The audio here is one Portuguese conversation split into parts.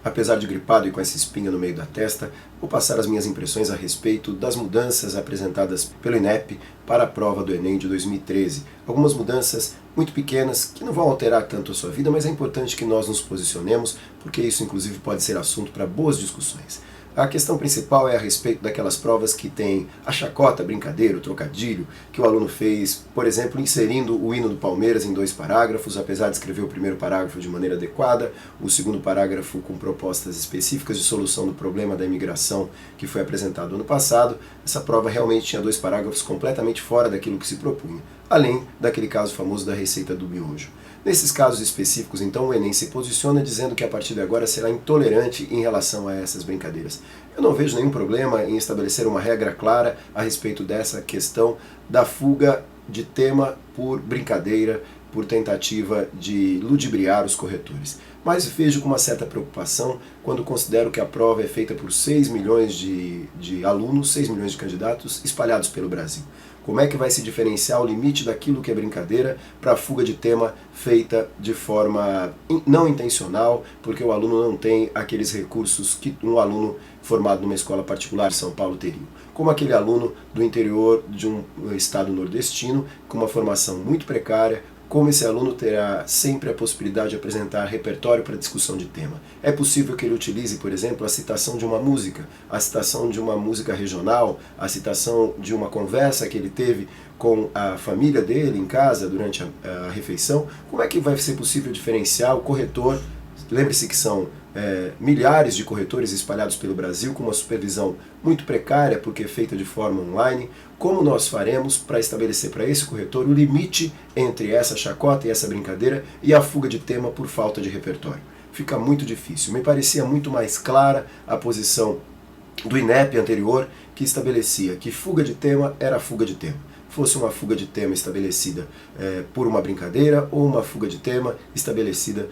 Apesar de gripado e com essa espinha no meio da testa, vou passar as minhas impressões a respeito das mudanças apresentadas pelo INEP para a prova do Enem de 2013. Algumas mudanças muito pequenas que não vão alterar tanto a sua vida, mas é importante que nós nos posicionemos, porque isso inclusive pode ser assunto para boas discussões. A questão principal é a respeito daquelas provas que tem a chacota, a brincadeira, o trocadilho, que o aluno fez, por exemplo, inserindo o hino do Palmeiras em 2 parágrafos, apesar de escrever o primeiro parágrafo de maneira adequada, o segundo parágrafo com propostas específicas de solução do problema da imigração que foi apresentado ano passado. Essa prova realmente tinha 2 parágrafos completamente fora daquilo que se propunha, além daquele caso famoso da receita do miojo. Nesses casos específicos, então, o Enem se posiciona dizendo que a partir de agora será intolerante em relação a essas brincadeiras. Eu não vejo nenhum problema em estabelecer uma regra clara a respeito dessa questão da fuga de tema por brincadeira, por tentativa de ludibriar os corretores. Mas vejo com uma certa preocupação quando considero que a prova é feita por 6 milhões de alunos, 6 milhões de candidatos espalhados pelo Brasil. Como é que vai se diferenciar o limite daquilo que é brincadeira para a fuga de tema feita de forma não intencional, porque o aluno não tem aqueles recursos que um aluno formado numa escola particular de São Paulo teria. Como aquele aluno do interior de um estado nordestino, com uma formação muito precária, como esse aluno terá sempre a possibilidade de apresentar repertório para discussão de tema. É possível que ele utilize, por exemplo, a citação de uma música, a citação de uma música regional, a citação de uma conversa que ele teve com a família dele em casa durante a refeição. Como é que vai ser possível diferenciar o corretor? Lembre-se que são milhares de corretores espalhados pelo Brasil com uma supervisão muito precária porque é feita de forma online. Como nós faremos para estabelecer para esse corretor o limite entre essa chacota e essa brincadeira e a fuga de tema por falta de repertório? Fica muito difícil. Me parecia muito mais clara a posição do INEP anterior, que estabelecia que fuga de tema era fuga de tema. Fosse uma fuga de tema estabelecida por uma brincadeira ou uma fuga de tema estabelecida,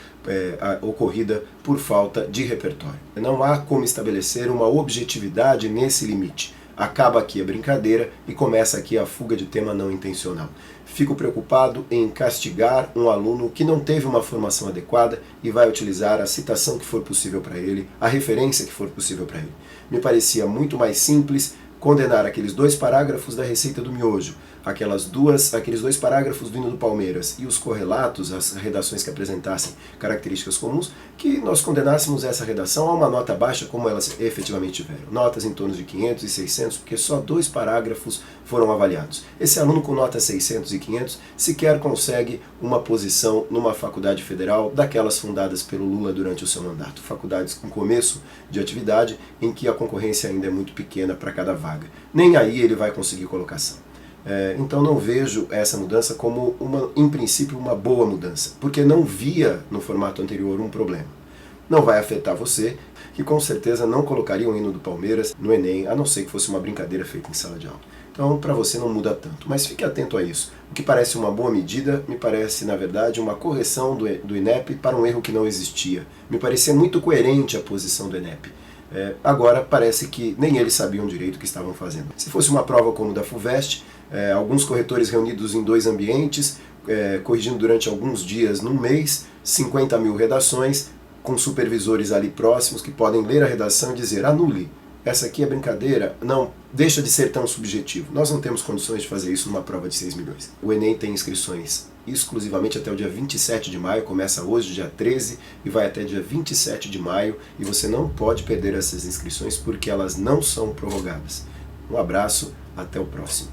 ocorrida por falta de repertório. Não há como estabelecer uma objetividade nesse limite. Acaba aqui a brincadeira e começa aqui a fuga de tema não intencional. Fico preocupado em castigar um aluno que não teve uma formação adequada e vai utilizar a citação que for possível para ele, a referência que for possível para ele. Me parecia muito mais simples condenar aqueles 2 parágrafos da receita do miojo, aqueles 2 parágrafos do hino do Palmeiras e os correlatos, as redações que apresentassem características comuns, que nós condenássemos essa redação a uma nota baixa como elas efetivamente tiveram. Notas em torno de 500 e 600, porque só 2 parágrafos foram avaliados. Esse aluno com nota 600 e 500 sequer consegue uma posição numa faculdade federal daquelas fundadas pelo Lula durante o seu mandato. Faculdades com começo de atividade em que a concorrência ainda é muito pequena para cada vaga. Nem aí ele vai conseguir colocação. Então não vejo essa mudança como, em princípio, uma boa mudança, porque não via no formato anterior um problema. Não vai afetar você, que com certeza não colocaria o hino do Palmeiras no Enem, a não ser que fosse uma brincadeira feita em sala de aula. Então, para você não muda tanto, mas fique atento a isso. O que parece uma boa medida, me parece, na verdade, uma correção do INEP para um erro que não existia. Me parecia muito coerente a posição do INEP. Agora parece que nem eles sabiam direito o que estavam fazendo. Se fosse uma prova como da FUVEST, alguns corretores reunidos em 2 ambientes, corrigindo durante alguns dias num mês, 50 mil redações, com supervisores ali próximos que podem ler a redação e dizer: anule, essa aqui é brincadeira, não, deixa de ser tão subjetivo. Nós não temos condições de fazer isso numa prova de 6 milhões. O Enem tem inscrições exclusivamente até o dia 27 de maio, começa hoje, dia 13, e vai até dia 27 de maio, e você não pode perder essas inscrições porque elas não são prorrogadas. Um abraço, até o próximo.